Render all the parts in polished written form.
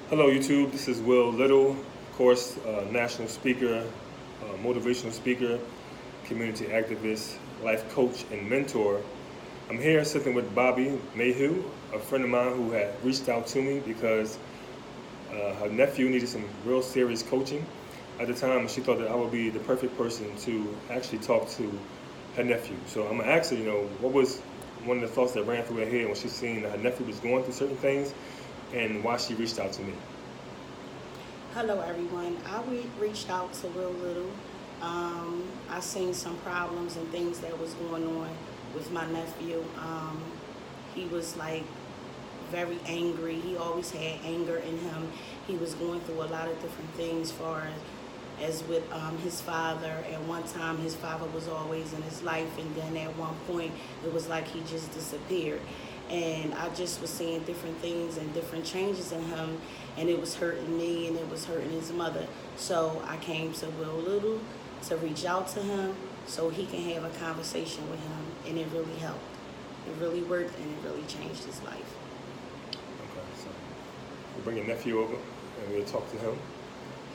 Hello, YouTube. This is Will Little, of course, national speaker, motivational speaker, community activist, life coach, and mentor. I'm here sitting with Bobby Mayhew, a friend of mine who had reached out to me because her nephew needed some real serious coaching. At the time, she thought that I would be the perfect person to actually talk to her nephew. So I'm gonna ask her, what was one of the thoughts that ran through her head when she seen that her nephew was going through certain things, and why she reached out to me. Hello, everyone. I reached out to Will Little. I seen some problems and things that was going on with my nephew. He was like very angry. He always had anger in him. He was going through a lot of different things, far as with his father. At one time, his father was always in his life, and then at one point, it was like he just disappeared. And I just was seeing different things and different changes in him, and it was hurting me and it was hurting his mother. So I came to Will Little to reach out to him so he can have a conversation with him, and it really helped. It really worked, and it really changed his life. Okay, so we'll bring your nephew over and we'll talk to him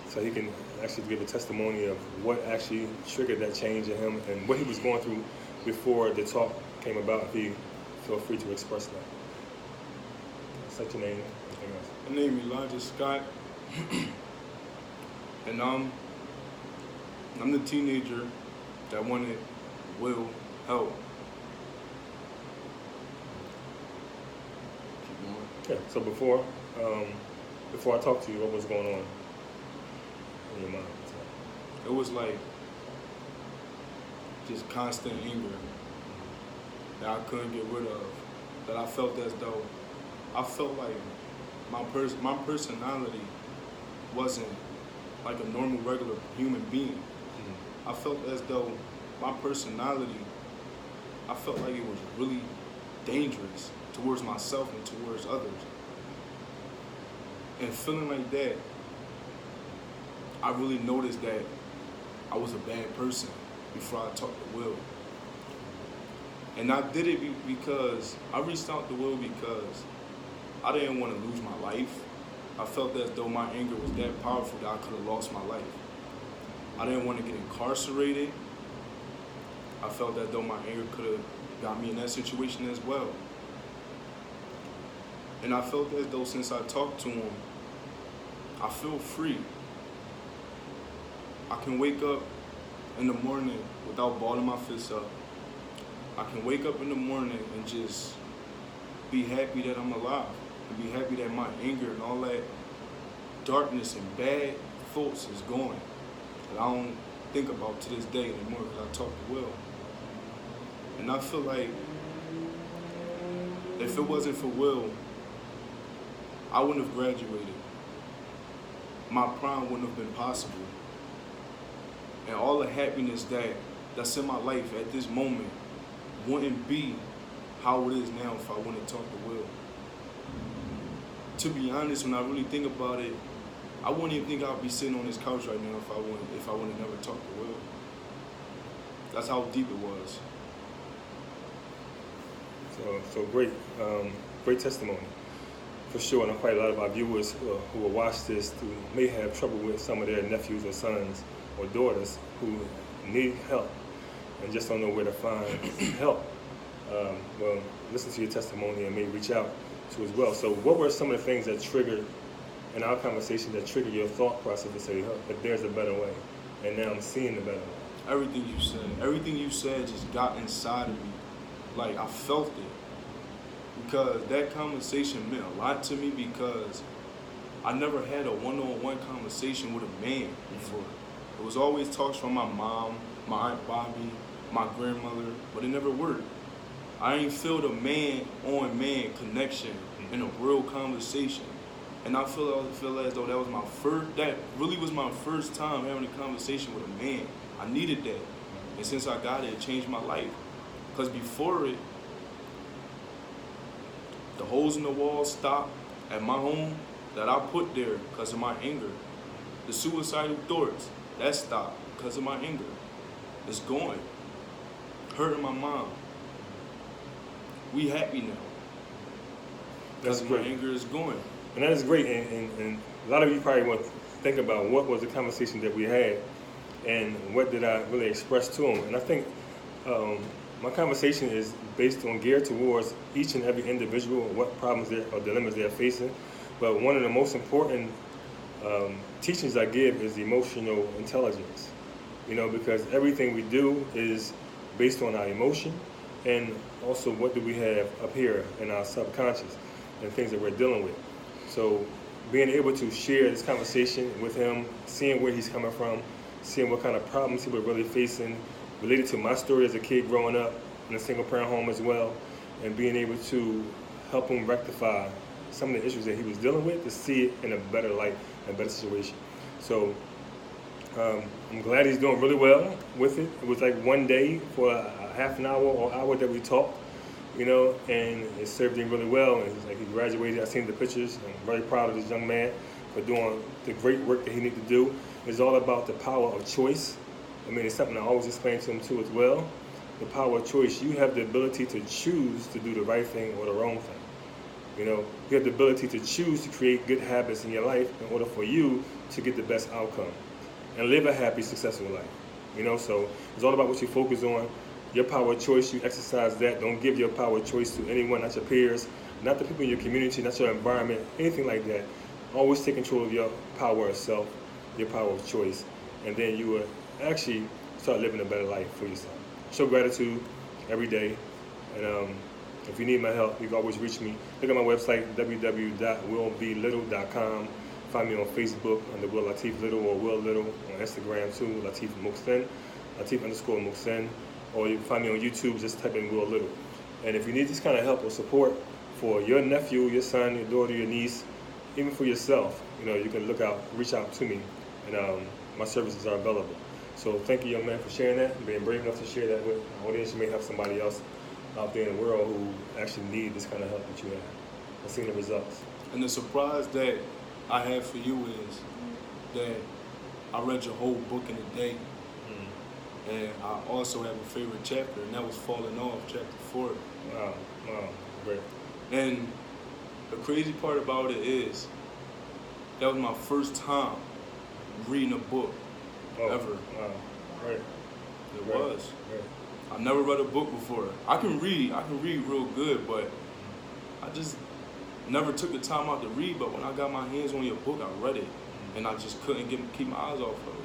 so he can actually give a testimony of what actually triggered that change in him and what he was going through before the talk came about. If he feel free to express that. State your name, anything else. My name is Elijah Scott, and I'm the teenager that wanted Will help. Keep going. Yeah. So before I talk to you, what was going on in your mind? It was like just constant anger that I couldn't get rid of. That I felt as though like my personality wasn't like a normal, regular human being. Mm-hmm. I felt as though my personality, I felt like it was really dangerous towards myself and towards others. And feeling like that, I really noticed that I was a bad person before I talked to Will. And I did it because I reached out to Will because I didn't want to lose my life. I felt as though my anger was that powerful that I could have lost my life. I didn't want to get incarcerated. I felt as though my anger could have got me in that situation as well. And I felt as though since I talked to him, I feel free. I can wake up in the morning without balling my fists up. I can wake up in the morning and just be happy that I'm alive, and be happy that my anger and all that darkness and bad thoughts is gone. That I don't think about to this day anymore because I talk to Will. And I feel like if it wasn't for Will, I wouldn't have graduated. My prime wouldn't have been possible. And all the happiness that's in my life at this moment wouldn't be how it is now if I wouldn't talk to Will. To be honest, when I really think about it, I wouldn't even think I'd be sitting on this couch right now if I wouldn't never talk to Will. That's how deep it was. So great, great testimony, for sure. And quite a lot of our viewers who will watch this who may have trouble with some of their nephews or sons or daughters who need help and just don't know where to find help. Well, listen to your testimony and may reach out to as well. So what were some of the things that triggered in our conversation that triggered your thought process to say, but there's a better way, and now I'm seeing the better way? Everything you said just got inside of me. Like, I felt it. Because that conversation meant a lot to me because I never had a one-on-one conversation with a man before. It was always talks from my mom, my Aunt Bobby, my grandmother, but it never worked. I ain't feel the man-on-man connection in a real conversation. And I feel as though that really was my first time having a conversation with a man. I needed that. And since I got it changed my life. Because before it, the holes in the wall stopped at my home that I put there because of my anger. The suicidal thoughts, that stopped because of my anger. It's going. Hurting my mom. We happy now. That's Because great. my anger is going. And that is great. And a lot of you probably want to think about what was the conversation that we had and what did I really express to him. And I think my conversation is based on geared towards each and every individual, what problems or dilemmas they're facing. But one of the most important teachings I give is emotional intelligence. Because everything we do is based on our emotion, and also what do we have up here in our subconscious and things that we're dealing with. So being able to share this conversation with him, seeing where he's coming from, seeing what kind of problems he was really facing, related to my story as a kid growing up in a single parent home as well, and being able to help him rectify some of the issues that he was dealing with, to see it in a better light, in a better situation. So I'm glad he's doing really well with it. It was like one day for a half an hour or hour that we talked, and it served him really well. And it's like he graduated. I've seen the pictures. I'm very proud of this young man for doing the great work that he needs to do. It's all about the power of choice. It's something I always explain to him too as well. The power of choice. You have the ability to choose to do the right thing or the wrong thing. You have the ability to choose to create good habits in your life in order for you to get the best outcome and live a happy, successful life. So it's all about what you focus on. Your power of choice, you exercise that. Don't give your power of choice to anyone, not your peers, not the people in your community, not your environment, anything like that. Always take control of your power of self, your power of choice, and then you will actually start living a better life for yourself. Show gratitude every day, and if you need my help, you can always reach me. Look at my website, www.willblittle.com. Find me on Facebook under Will Latif Little, or Will Little on Instagram too, Latif Muhsin, Latif_Muhsin, or you can find me on YouTube, just type in Will Little. And if you need this kind of help or support for your nephew, your son, your daughter, your niece, even for yourself, you can reach out to me, and my services are available. So thank you, young man, for sharing that and being brave enough to share that with my audience. You may have somebody else out there in the world who actually need this kind of help that you have. I've seen the results. And the surprise that I have for you is that I read your whole book in a day. And I also have a favorite chapter, and that was Falling Off, chapter 4. Wow, great. And the crazy part about it is, that was my first time reading a book ever. Wow, great. It was. Great. I never read a book before. I can read real good, but I just never took the time out to read. But when I got my hands on your book, I read it, and I just couldn't keep my eyes off of it.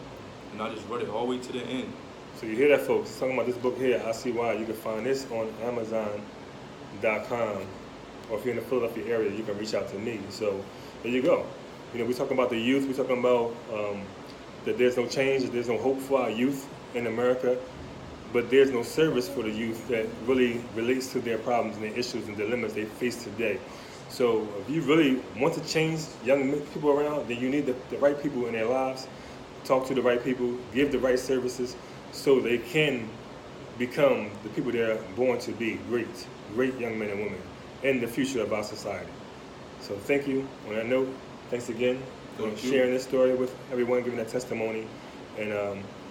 And I just read it all the way to the end. So you hear that, folks? Talking about this book here, I See Why. You can find this on Amazon.com, or if you're in the Philadelphia area, you can reach out to me. So there you go. We're talking about the youth. We're talking about that there's no change, that there's no hope for our youth in America, but there's no service for the youth that really relates to their problems and their issues and dilemmas they face today. So if you really want to change young people around, then you need the right people in their lives. Talk to the right people, give the right services, so they can become the people they're born to be, great young men and women in the future of our society. So thank you. On that note, thanks again for sharing this story with everyone, giving that testimony, and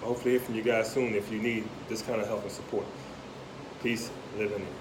hopefully hear from you guys soon if you need this kind of help and support. Peace, live in it.